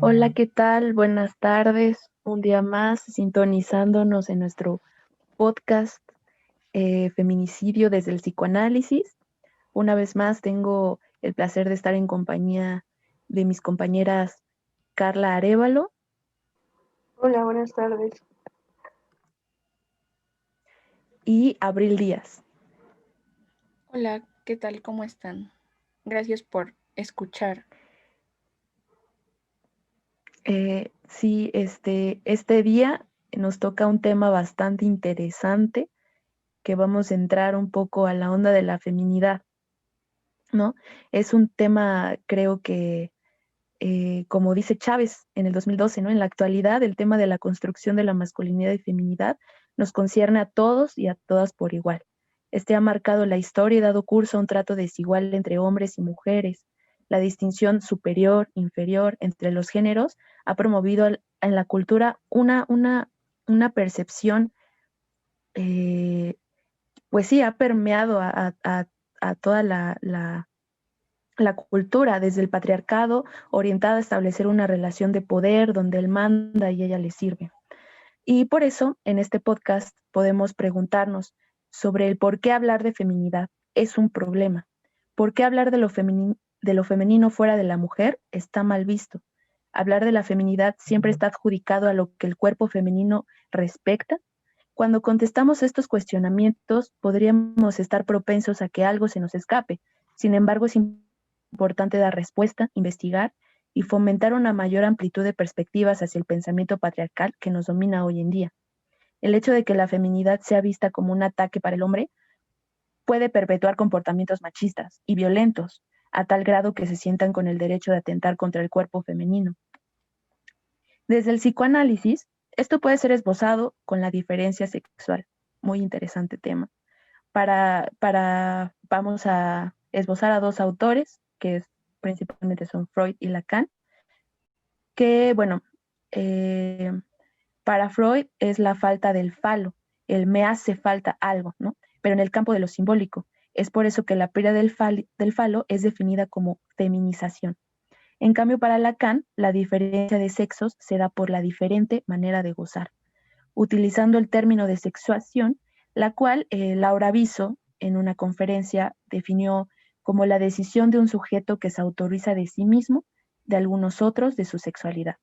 Hola, ¿qué tal? Buenas tardes. Un día más sintonizándonos en nuestro podcast Feminicidio desde el psicoanálisis. Una vez más tengo el placer de estar en compañía de mis compañeras Carla Arévalo Hola, buenas tardes. y Abril Díaz. Hola, ¿qué tal? ¿Cómo están? Gracias por escuchar. Sí, este día nos toca un tema bastante interesante que vamos a entrar un poco a la onda de la feminidad, ¿no? Es un tema, creo que como dice Chávez en el 2012, ¿no? En la actualidad, el tema de la construcción de la masculinidad y feminidad nos concierne a todos y a todas por igual. Este ha marcado la historia y dado curso a un trato desigual entre hombres y mujeres. La distinción superior, inferior entre los géneros ha promovido en la cultura una percepción, eh, pues sí, ha permeado a toda la cultura desde el patriarcado orientada a establecer una relación de poder donde él manda y ella le sirve. Y por eso en este podcast podemos preguntarnos sobre el por qué hablar de feminidad es un problema. ¿Por qué hablar de lo femenino fuera de la mujer está mal visto? Hablar de la feminidad siempre está adjudicado a lo que el cuerpo femenino respecta. Cuando contestamos estos cuestionamientos, podríamos estar propensos a que algo se nos escape. Sin embargo, es importante dar respuesta, investigar y fomentar una mayor amplitud de perspectivas hacia el pensamiento patriarcal que nos domina hoy en día. El hecho de que la feminidad sea vista como un ataque para el hombre puede perpetuar comportamientos machistas y violentos, a tal grado que se sientan con el derecho de atentar contra el cuerpo femenino. Desde el psicoanálisis, esto puede ser esbozado con la diferencia sexual. Muy interesante tema. Vamos a esbozar a dos autores, principalmente son Freud y Lacan, que, bueno, eh, para Freud es la falta del falo, el me hace falta algo, ¿no? Pero en el campo de lo simbólico. Es por eso que la pérdida del falo es definida como feminización. En cambio, para Lacan, la diferencia de sexos se da por la diferente manera de gozar, utilizando el término de sexuación, la cual Laura Viso, en una conferencia, definió como la decisión de un sujeto que se autoriza de sí mismo, de algunos otros, de su sexualidad.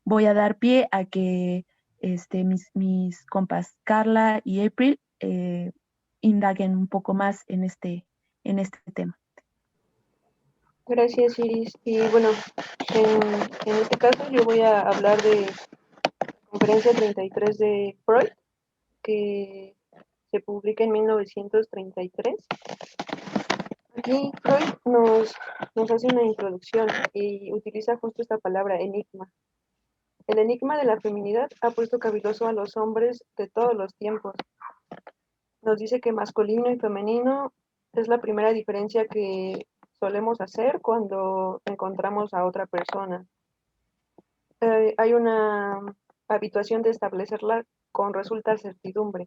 Voy a dar pie a que mis compas Carla y April indaguen un poco más en este tema. Gracias, Iris. Y bueno, en este caso yo voy a hablar de conferencia 33 de Freud, que se publica en 1933. Aquí Freud nos hace una introducción y utiliza justo esta palabra, enigma. El enigma de la feminidad ha puesto caviloso a los hombres de todos los tiempos. Nos dice que masculino y femenino es la primera diferencia que solemos hacer cuando encontramos a otra persona. Hay una habituación de establecerla con resulta certidumbre.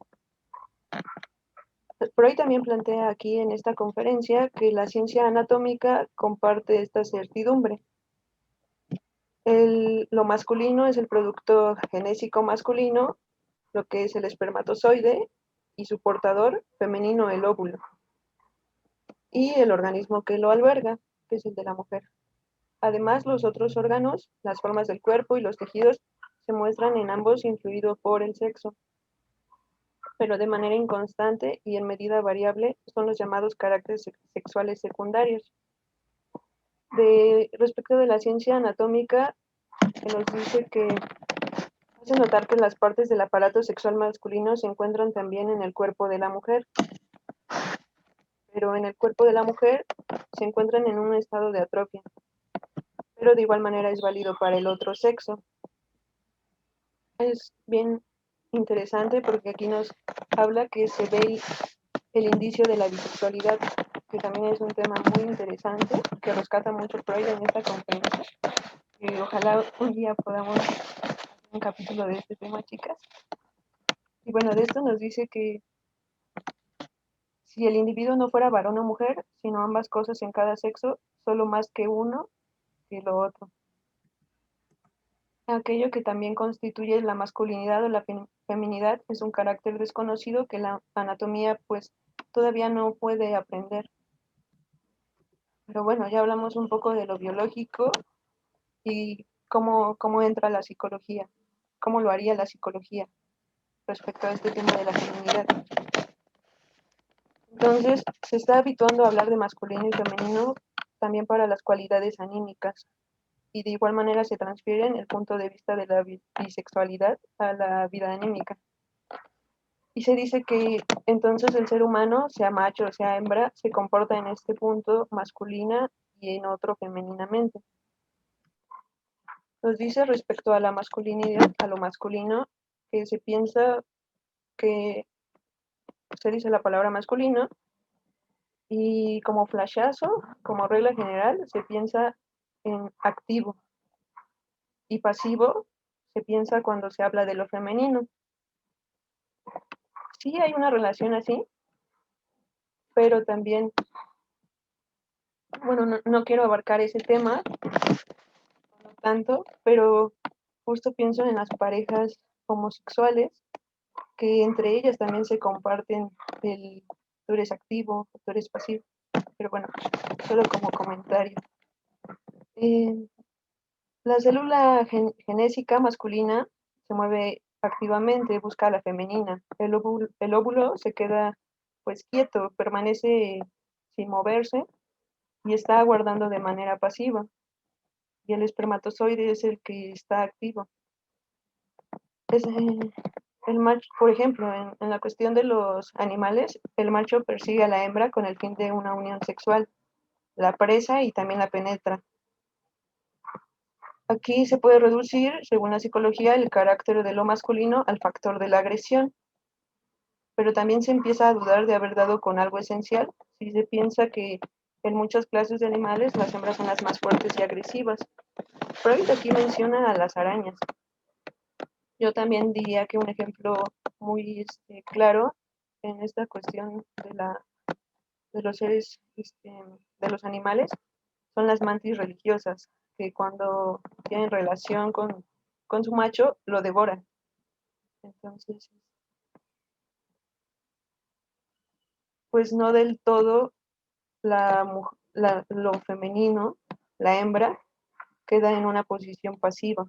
Freud también plantea aquí en esta conferencia que la ciencia anatómica comparte esta certidumbre. Lo masculino es el producto genésico masculino, lo que es el espermatozoide, y su portador femenino, el óvulo, y el organismo que lo alberga, que es el de la mujer. Además, los otros órganos, las formas del cuerpo y los tejidos se muestran en ambos influidos por el sexo, pero de manera inconstante y en medida variable son los llamados caracteres sexuales secundarios. Respecto de la ciencia anatómica, se nos dice que hace notar que las partes del aparato sexual masculino se encuentran también en el cuerpo de la mujer, pero en el cuerpo de la mujer se encuentran en un estado de atrofia, pero de igual manera es válido para el otro sexo. Es bien interesante porque aquí nos habla que se ve el indicio de la bisexualidad, que también es un tema muy interesante, que rescata mucho Freud en esta conferencia. Y ojalá un día podamos hacer un capítulo de este tema, chicas. Y bueno, de esto nos dice que si el individuo no fuera varón o mujer, sino ambas cosas en cada sexo, solo más que uno que lo otro. Aquello que también constituye la masculinidad o la feminidad es un carácter desconocido que la anatomía pues todavía no puede aprender. Pero bueno, ya hablamos un poco de lo biológico y cómo entra la psicología, cómo lo haría la psicología respecto a este tema de la feminidad. Entonces, se está habituando a hablar de masculino y femenino también para las cualidades anímicas, y de igual manera se transfieren el punto de vista de la bisexualidad a la vida anímica. Y se dice que entonces el ser humano, sea macho o sea hembra, se comporta en este punto masculina y en otro femeninamente. Nos dice respecto a la masculinidad, a lo masculino, que se piensa que se dice la palabra masculino y como flashazo, como regla general, se piensa en activo, y pasivo se piensa cuando se habla de lo femenino. Sí hay una relación así, pero también, bueno, no quiero abarcar ese tema, no tanto, pero justo pienso en las parejas homosexuales, que entre ellas también se comparten el tú eres activo, tú eres pasivo, pero bueno, solo como comentario. La célula genésica masculina se mueve activamente, busca a la femenina. El óvulo se queda pues quieto, permanece sin moverse y está aguardando de manera pasiva. Y el espermatozoide es el que está activo. El macho, por ejemplo, en la cuestión de los animales, el macho persigue a la hembra con el fin de una unión sexual, la presa y también la penetra. Aquí se puede reducir, según la psicología, el carácter de lo masculino al factor de la agresión, pero también se empieza a dudar de haber dado con algo esencial si se piensa que en muchas clases de animales las hembras son las más fuertes y agresivas. Freud aquí menciona a las arañas. Yo también diría que un ejemplo muy claro en esta cuestión de los seres, de los animales, son las mantis religiosas, que cuando tienen relación con su macho, lo devoran. Entonces, pues no del todo lo femenino, la hembra, queda en una posición pasiva.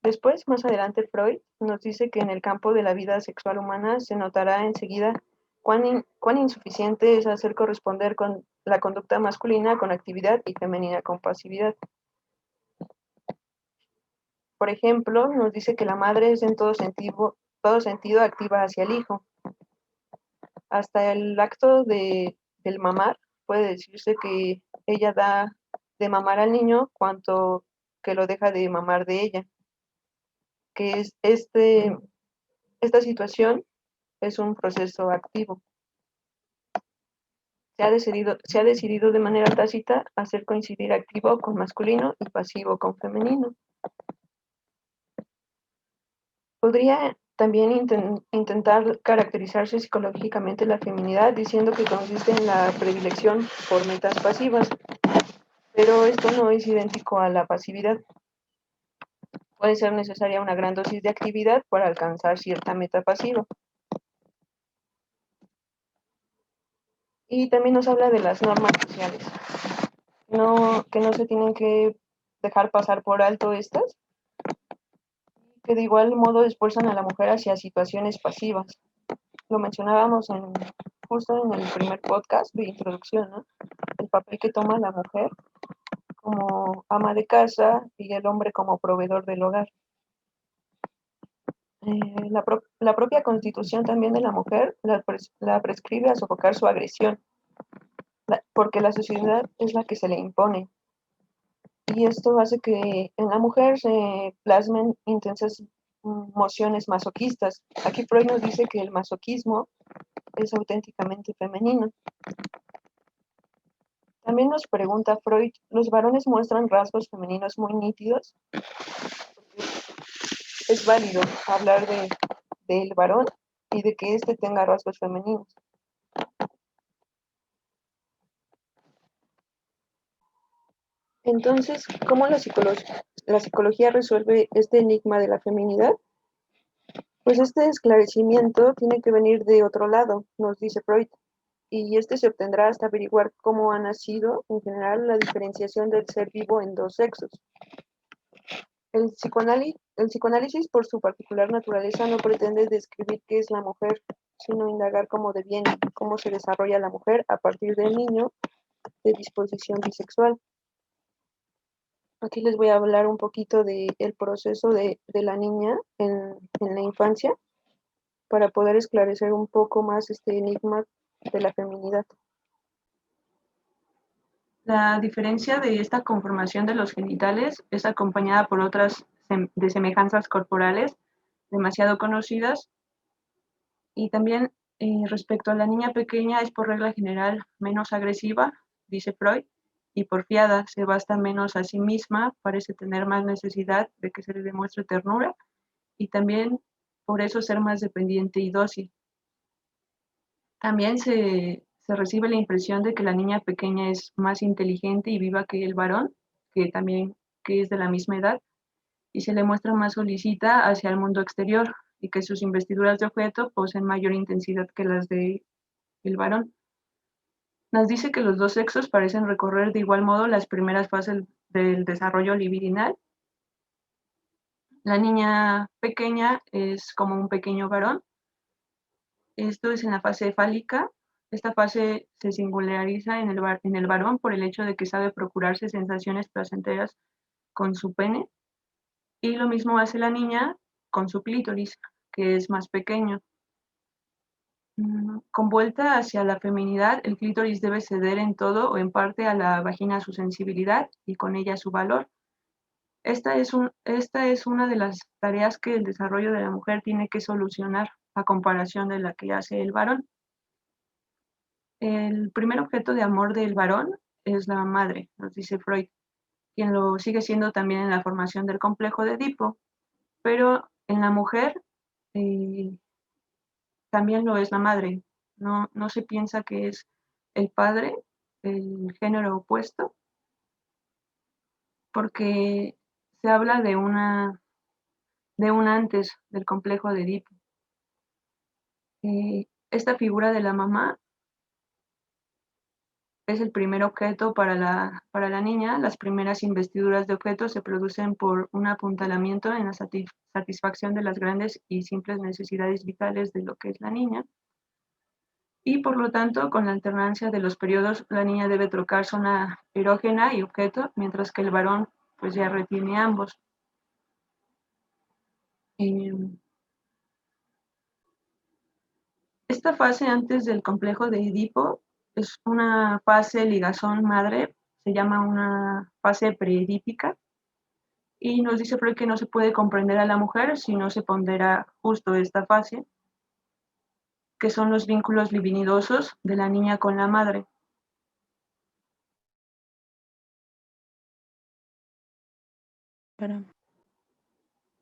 Después, más adelante, Freud nos dice que en el campo de la vida sexual humana se notará enseguida cuán insuficiente es hacer corresponder con la conducta masculina con actividad y femenina con pasividad. Por ejemplo, nos dice que la madre es en todo sentido activa hacia el hijo. Hasta el acto del mamar puede decirse que ella da de mamar al niño cuanto que lo deja de mamar de ella. Que es esta situación es un proceso activo. Se ha decidido de manera tácita hacer coincidir activo con masculino y pasivo con femenino. Podría también intentar caracterizarse psicológicamente la feminidad diciendo que consiste en la predilección por metas pasivas, pero esto no es idéntico a la pasividad. Puede ser necesaria una gran dosis de actividad para alcanzar cierta meta pasiva. Y también nos habla de las normas sociales, que no se tienen que dejar pasar por alto estas, que de igual modo esfuerzan a la mujer hacia situaciones pasivas. Lo mencionábamos justo en el primer podcast de introducción, ¿no? El papel que toma la mujer como ama de casa y el hombre como proveedor del hogar. La propia constitución también de la mujer la prescribe a sofocar su agresión, porque la sociedad es la que se le impone. Y esto hace que en la mujer se plasmen intensas emociones masoquistas. Aquí Freud nos dice que el masoquismo es auténticamente femenino. También nos pregunta Freud, ¿los varones muestran rasgos femeninos muy nítidos? Es válido hablar del varón y de que éste tenga rasgos femeninos. Entonces, ¿cómo la la psicología resuelve este enigma de la feminidad? Pues este esclarecimiento tiene que venir de otro lado, nos dice Freud, y este se obtendrá hasta averiguar cómo ha nacido, en general, la diferenciación del ser vivo en dos sexos. El psicoanálisis, por su particular naturaleza, no pretende describir qué es la mujer, sino indagar cómo deviene, cómo se desarrolla la mujer a partir del niño de disposición bisexual. Aquí les voy a hablar un poquito del proceso de la niña en la infancia para poder esclarecer un poco más este enigma de la feminidad. La diferencia de esta conformación de los genitales es acompañada por otras de semejanzas corporales demasiado conocidas, y también respecto a la niña pequeña es por regla general menos agresiva, dice Freud, y porfiada, se basta menos a sí misma, parece tener más necesidad de que se le demuestre ternura y también por eso ser más dependiente y dócil. También se recibe la impresión de que la niña pequeña es más inteligente y viva que el varón, que también que es de la misma edad, y se le muestra más solicita hacia el mundo exterior y que sus investiduras de objeto poseen mayor intensidad que las del varón. Nos dice que los dos sexos parecen recorrer de igual modo las primeras fases del desarrollo libidinal. La niña pequeña es como un pequeño varón. Esto es en la fase fálica. Esta fase se singulariza en el varón por el hecho de que sabe procurarse sensaciones placenteras con su pene, y lo mismo hace la niña con su clítoris, que es más pequeño. Con vuelta hacia la feminidad, el clítoris debe ceder en todo o en parte a la vagina su sensibilidad y con ella su valor. Esta es una de las tareas que el desarrollo de la mujer tiene que solucionar a comparación de la que hace el varón. El primer objeto de amor del varón es la madre, nos dice Freud, quien lo sigue siendo también en la formación del complejo de Edipo, pero en la mujer también lo es la madre. No se piensa que es el padre, el género opuesto, porque se habla de un antes del complejo de Edipo. Esta figura de la mamá es el primer objeto para la niña. Las primeras investiduras de objetos se producen por un apuntalamiento en la satisfacción de las grandes y simples necesidades vitales de lo que es la niña. Y por lo tanto, con la alternancia de los periodos, la niña debe trocar zona erógena y objeto, mientras que el varón pues ya retiene ambos. Esta fase antes del complejo de Edipo es una fase ligazón madre, se llama una fase preedípica, y nos dice Freud que no se puede comprender a la mujer si no se pondera justo esta fase, que son los vínculos libidinosos de la niña con la madre.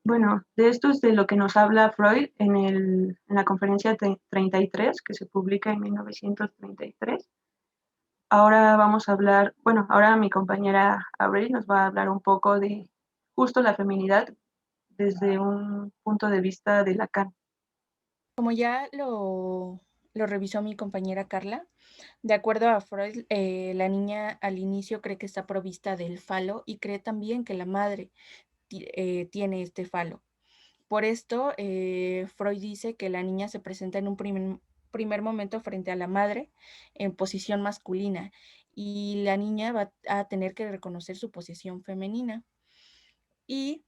Bueno, de esto es de lo que nos habla Freud en la conferencia 33, que se publica en 1933. Ahora vamos a hablar, bueno, ahora mi compañera Abril nos va a hablar un poco de justo la feminidad desde un punto de vista de Lacan. Como ya lo revisó mi compañera Carla, de acuerdo a Freud, la niña al inicio cree que está provista del falo y cree también que la madre tiene este falo. Por esto, Freud dice que la niña se presenta en un primer momento frente a la madre en posición masculina y la niña va a tener que reconocer su posición femenina. Y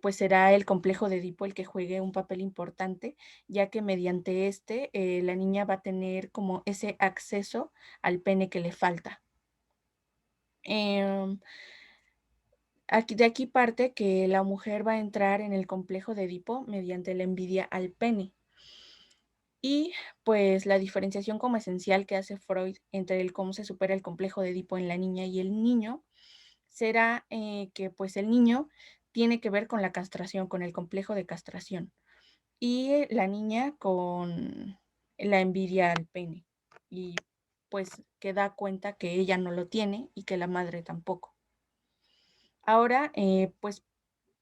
pues será el complejo de Edipo el que juegue un papel importante, ya que mediante este la niña va a tener como ese acceso al pene que le falta. De aquí parte que la mujer va a entrar en el complejo de Edipo mediante la envidia al pene. Y pues la diferenciación como esencial que hace Freud entre el cómo se supera el complejo de Edipo en la niña y el niño será que pues el niño tiene que ver con la castración, con el complejo de castración, y la niña con la envidia al pene, y pues que da cuenta que ella no lo tiene y que la madre tampoco. Ahora, pues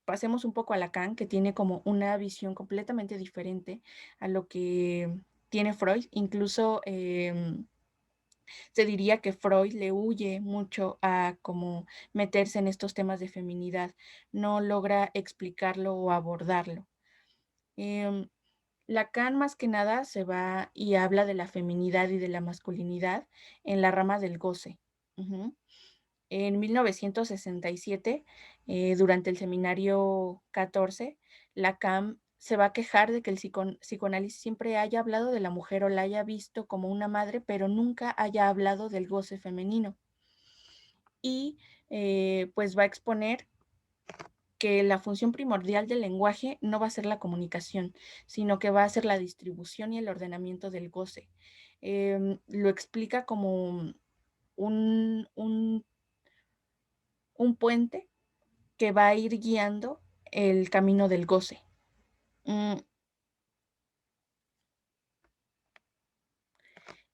pasemos un poco a Lacan, que tiene como una visión completamente diferente a lo que tiene Freud. Incluso se diría que Freud le huye mucho a como meterse en estos temas de feminidad, no logra explicarlo o abordarlo. Em, Lacan más que nada se va y habla de la feminidad y de la masculinidad en la rama del goce. Ujú. En 1967, durante el seminario 14, Lacan se va a quejar de que el psicoanálisis siempre haya hablado de la mujer o la haya visto como una madre, pero nunca haya hablado del goce femenino. Y pues va a exponer que la función primordial del lenguaje no va a ser la comunicación, sino que va a ser la distribución y el ordenamiento del goce. Lo explica como un, un puente que va a ir guiando el camino del goce. Mm,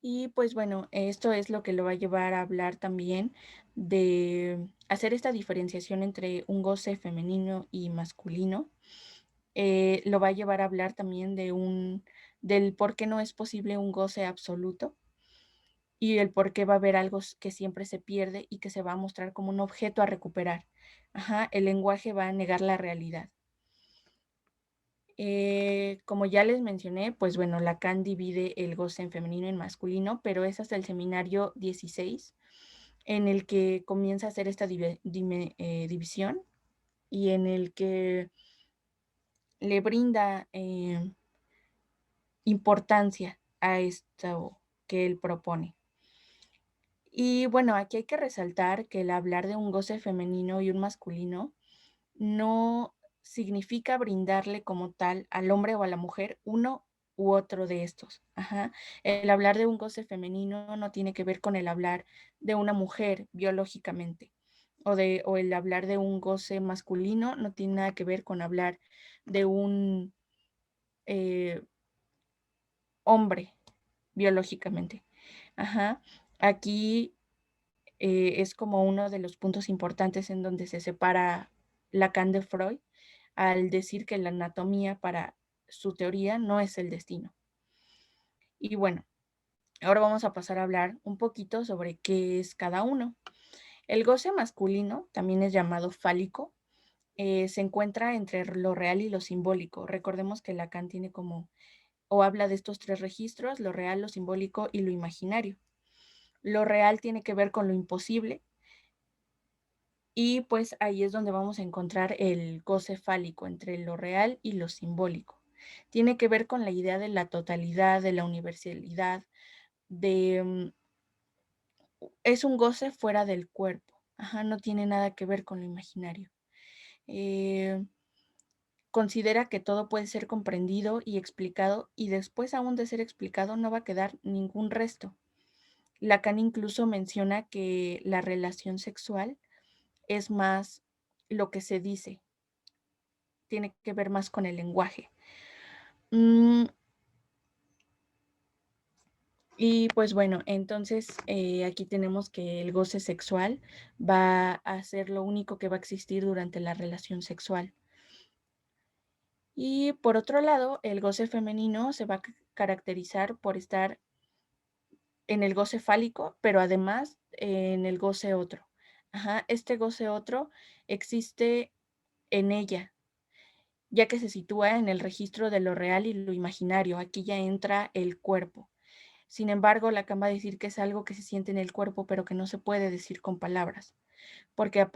Y pues bueno, esto es lo que lo va a llevar a hablar también de hacer esta diferenciación entre un goce femenino y masculino. Lo va a llevar a hablar también del por qué no es posible un goce absoluto y el por qué va a haber algo que siempre se pierde y que se va a mostrar como un objeto a recuperar. Ajá, el lenguaje va a negar la realidad. Como ya les mencioné, pues bueno, Lacan divide el goce en femenino y en masculino, pero es hasta el seminario 16 en el que comienza a hacer esta división y en el que le brinda importancia a esto que él propone. Y bueno, aquí hay que resaltar que el hablar de un goce femenino y un masculino no significa brindarle como tal al hombre o a la mujer uno u otro de estos. Ajá. El hablar de un goce femenino no tiene que ver con el hablar de una mujer biológicamente. O el hablar de un goce masculino no tiene nada que ver con hablar de un eh, hombre biológicamente. Ajá. Aquí es como uno de los puntos importantes en donde se separa Lacan de Freud al decir que la anatomía para su teoría no es el destino. Y bueno, ahora vamos a pasar a hablar un poquito sobre qué es cada uno. El goce masculino, también es llamado fálico, se encuentra entre lo real y lo simbólico. Recordemos que Lacan tiene como, o habla de estos tres registros, lo real, lo simbólico y lo imaginario. Lo real tiene que ver con lo imposible, y pues ahí es donde vamos a encontrar el goce fálico entre lo real y lo simbólico. Tiene que ver con la idea de la totalidad, de la universalidad, de es un goce fuera del cuerpo. Ajá, no tiene nada que ver con lo imaginario. Eh, Considera que todo puede ser comprendido y explicado y después aún de ser explicado no va a quedar ningún resto. Lacan incluso menciona que la relación sexual es más lo que se dice, tiene que ver más con el lenguaje. Mm, y pues bueno, entonces aquí tenemos que el goce sexual va a ser lo único que va a existir durante la relación sexual. Y por otro lado, el goce femenino se va a caracterizar por estar en el goce fálico, pero además en el goce otro. Ajá, este goce otro existe en ella, ya que se sitúa en el registro de lo real y lo imaginario. Aquí ya entra el cuerpo. Sin embargo, Lacan va a decir que es algo que se siente en el cuerpo, pero que no se puede decir con palabras, porque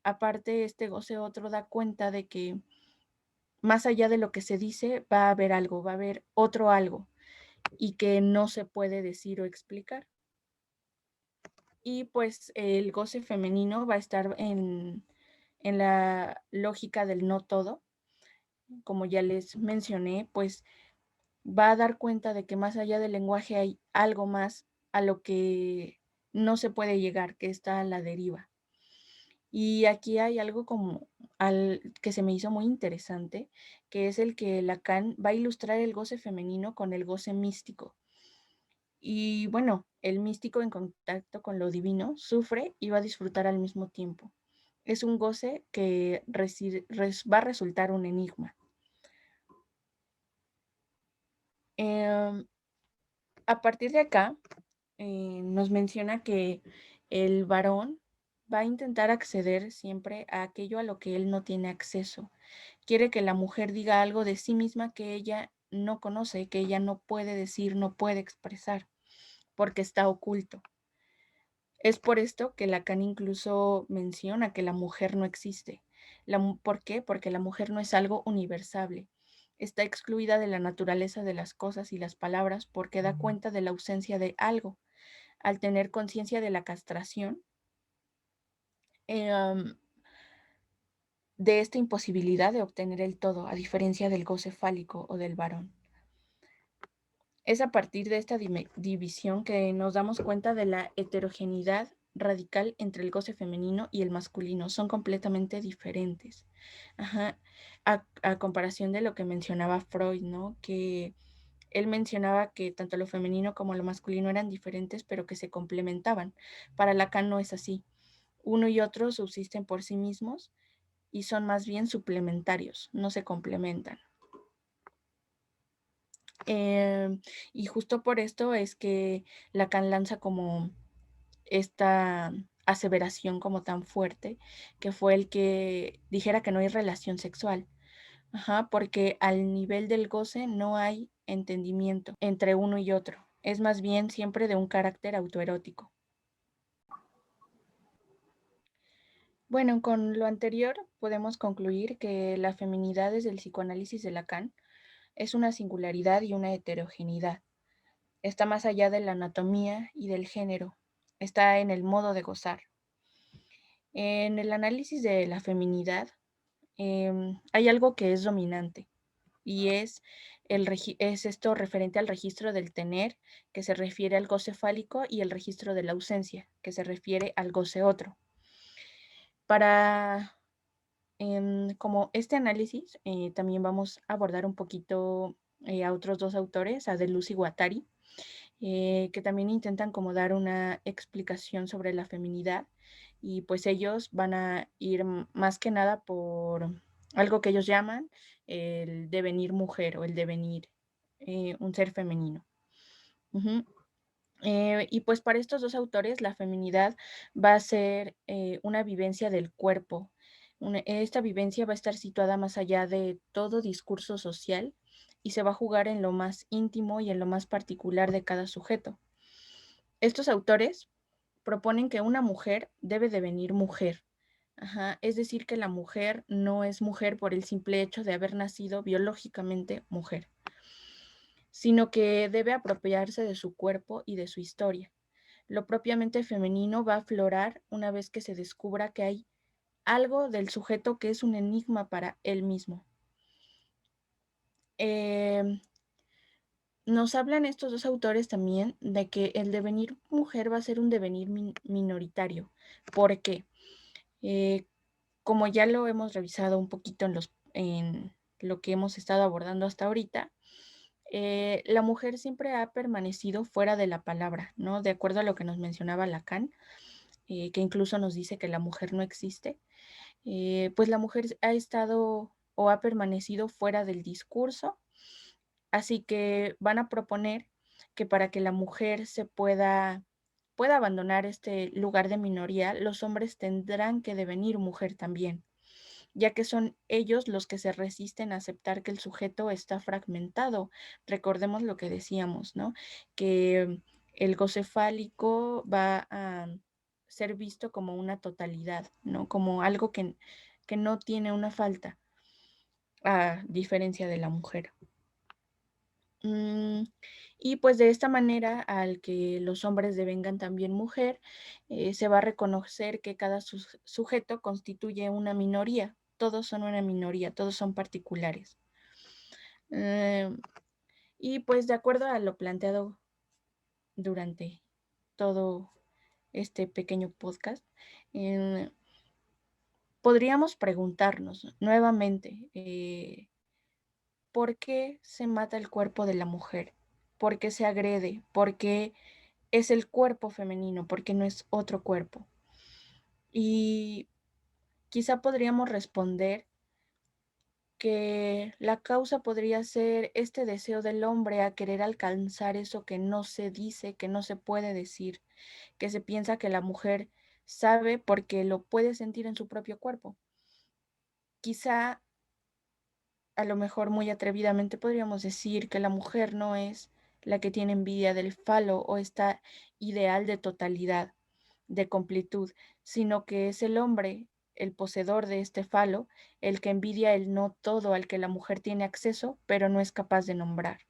aparte este goce otro da cuenta de que más allá de lo que se dice, va a haber algo, va a haber otro algo, y que no se puede decir o explicar. Y pues el goce femenino va a estar en la lógica del no todo, como ya les mencioné, pues va a dar cuenta de que más allá del lenguaje hay algo más a lo que no se puede llegar, que está a la deriva. Y aquí hay algo como que se me hizo muy interesante, que es el que Lacan va a ilustrar el goce femenino con el goce místico. Y bueno, el místico en contacto con lo divino sufre y va a disfrutar al mismo tiempo. es un goce que va a resultar un enigma. A partir de acá, nos menciona que el varón va a intentar acceder siempre a aquello a lo que él no tiene acceso. Quiere que la mujer diga algo de sí misma que ella no conoce, que ella no puede decir, no puede expresar, porque está oculto. Es por esto que Lacan incluso menciona que la mujer no existe. ¿Por qué? Porque la mujer no es algo universable. Está excluida de la naturaleza de las cosas y las palabras porque da cuenta de la ausencia de algo. Al tener conciencia de la castración, de esta imposibilidad de obtener el todo, a diferencia del goce fálico o del varón. Es a partir de esta división que nos damos cuenta de la heterogeneidad radical entre el goce femenino y el masculino. Son completamente diferentes. Ajá. A comparación de lo que mencionaba Freud, ¿no? Que él mencionaba que tanto lo femenino como lo masculino eran diferentes, pero que se complementaban. Para Lacan no es así. Uno y otro subsisten por sí mismos y son más bien suplementarios, no se complementan. Y justo por esto es que Lacan lanza como esta aseveración como tan fuerte, que fue el que dijera que no hay relación sexual. Ajá, porque al nivel del goce no hay entendimiento entre uno y otro. Es más bien siempre de un carácter autoerótico. Bueno, con lo anterior podemos concluir que la feminidad desde el psicoanálisis de Lacan es una singularidad y una heterogeneidad. Está más allá de la anatomía y del género, está en el modo de gozar. En el análisis de la feminidad hay algo que es dominante y es esto referente al registro del tener, que se refiere al goce fálico, y el registro de la ausencia, que se refiere al goce otro. Para como este análisis, también vamos a abordar un poquito a otros dos autores, a Deleuze y Guattari, que también intentan como dar una explicación sobre la feminidad, y pues ellos van a ir más que nada por algo que ellos llaman el devenir mujer o el devenir un ser femenino. Uh-huh. Y pues para estos dos autores la feminidad va a ser una vivencia del cuerpo. Esta vivencia va a estar situada más allá de todo discurso social y se va a jugar en lo más íntimo y en lo más particular de cada sujeto. Estos autores proponen que una mujer debe devenir mujer. Ajá, es decir, que la mujer no es mujer por el simple hecho de haber nacido biológicamente mujer, sino que debe apropiarse de su cuerpo y de su historia. Lo propiamente femenino va a aflorar una vez que se descubra que hay algo del sujeto que es un enigma para él mismo. Nos hablan estos dos autores también de que el devenir mujer va a ser un devenir minoritario. ¿Por qué? Como ya lo hemos revisado un poquito en lo que hemos estado abordando hasta ahorita, la mujer siempre ha permanecido fuera de la palabra, ¿no? De acuerdo a lo que nos mencionaba Lacan, que incluso nos dice que la mujer no existe, pues la mujer ha estado o ha permanecido fuera del discurso, así que van a proponer que para que la mujer pueda abandonar este lugar de minoría, los hombres tendrán que devenir mujer también, ya que son ellos los que se resisten a aceptar que el sujeto está fragmentado. Recordemos lo que decíamos, ¿no? Que el goce fálico va a ser visto como una totalidad, ¿no? Como algo que no tiene una falta, a diferencia de la mujer. Y pues de esta manera, al que los hombres devengan también mujer, se va a reconocer que cada sujeto constituye una minoría. Todos son una minoría, todos son particulares. Y pues de acuerdo a lo planteado durante todo este pequeño podcast, podríamos preguntarnos nuevamente, ¿por qué se mata el cuerpo de la mujer? ¿Por qué se agrede? ¿Por qué es el cuerpo femenino? ¿Por qué no es otro cuerpo? Y quizá podríamos responder que la causa podría ser este deseo del hombre a querer alcanzar eso que no se dice, que no se puede decir, que se piensa que la mujer sabe porque lo puede sentir en su propio cuerpo. Quizá, a lo mejor muy atrevidamente podríamos decir que la mujer no es la que tiene envidia del falo o esta ideal de totalidad, de completud, sino que es el hombre, el poseedor de este falo, el que envidia el no todo al que la mujer tiene acceso, pero no es capaz de nombrar.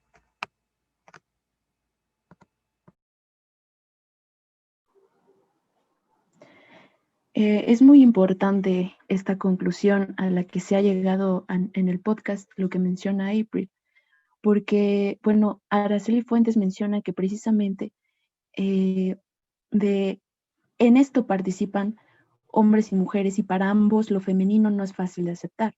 Es muy importante esta conclusión a la que se ha llegado en el podcast, lo que menciona April, porque, bueno, Araceli Fuentes menciona que precisamente eh, de, en esto participan hombres y mujeres y para ambos lo femenino no es fácil de aceptar.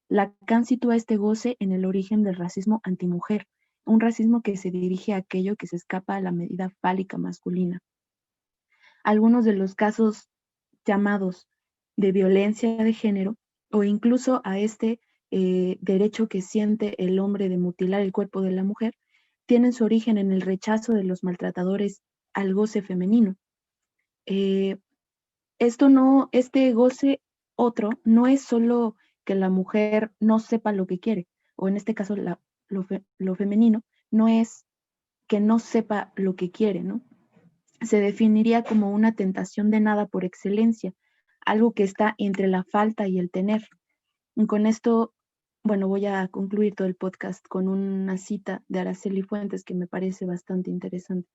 Lacan sitúa este goce en el origen del racismo antimujer, un racismo que se dirige a aquello que se escapa a la medida fálica masculina. Algunos de los casos llamados de violencia de género o incluso a este derecho que siente el hombre de mutilar el cuerpo de la mujer, tienen su origen en el rechazo de los maltratadores al goce femenino. Eh, este goce otro no es solo que la mujer no sepa lo que quiere, o en este caso lo femenino, no es que no sepa lo que quiere, ¿no? Se definiría como una tentación de nada por excelencia, algo que está entre la falta y el tener. Y con esto, bueno, voy a concluir todo el podcast con una cita de Araceli Fuentes que me parece bastante interesante,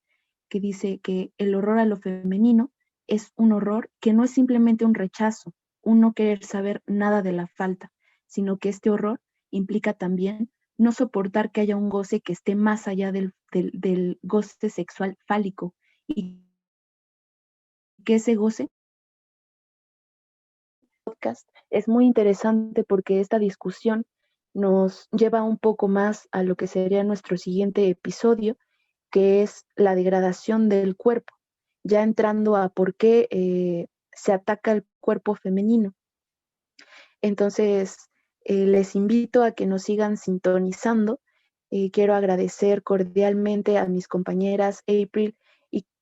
que dice que el horror a lo femenino es un horror que no es simplemente un rechazo, un no querer saber nada de la falta, sino que este horror implica también no soportar que haya un goce que esté más allá del goce sexual fálico y que ese goce podcast es muy interesante porque esta discusión nos lleva un poco más a lo que sería nuestro siguiente episodio, que es la degradación del cuerpo, ya entrando a por qué se ataca el cuerpo femenino. Entonces, les invito a que nos sigan sintonizando. Quiero agradecer cordialmente a mis compañeras April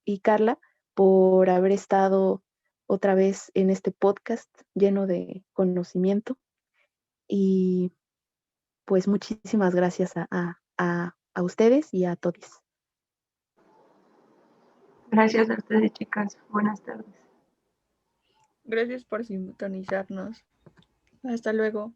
y Carla por haber estado otra vez en este podcast lleno de conocimiento. Y pues muchísimas gracias a ustedes y a todos. Gracias a ustedes, chicas. Buenas tardes. Gracias por sintonizarnos. Hasta luego.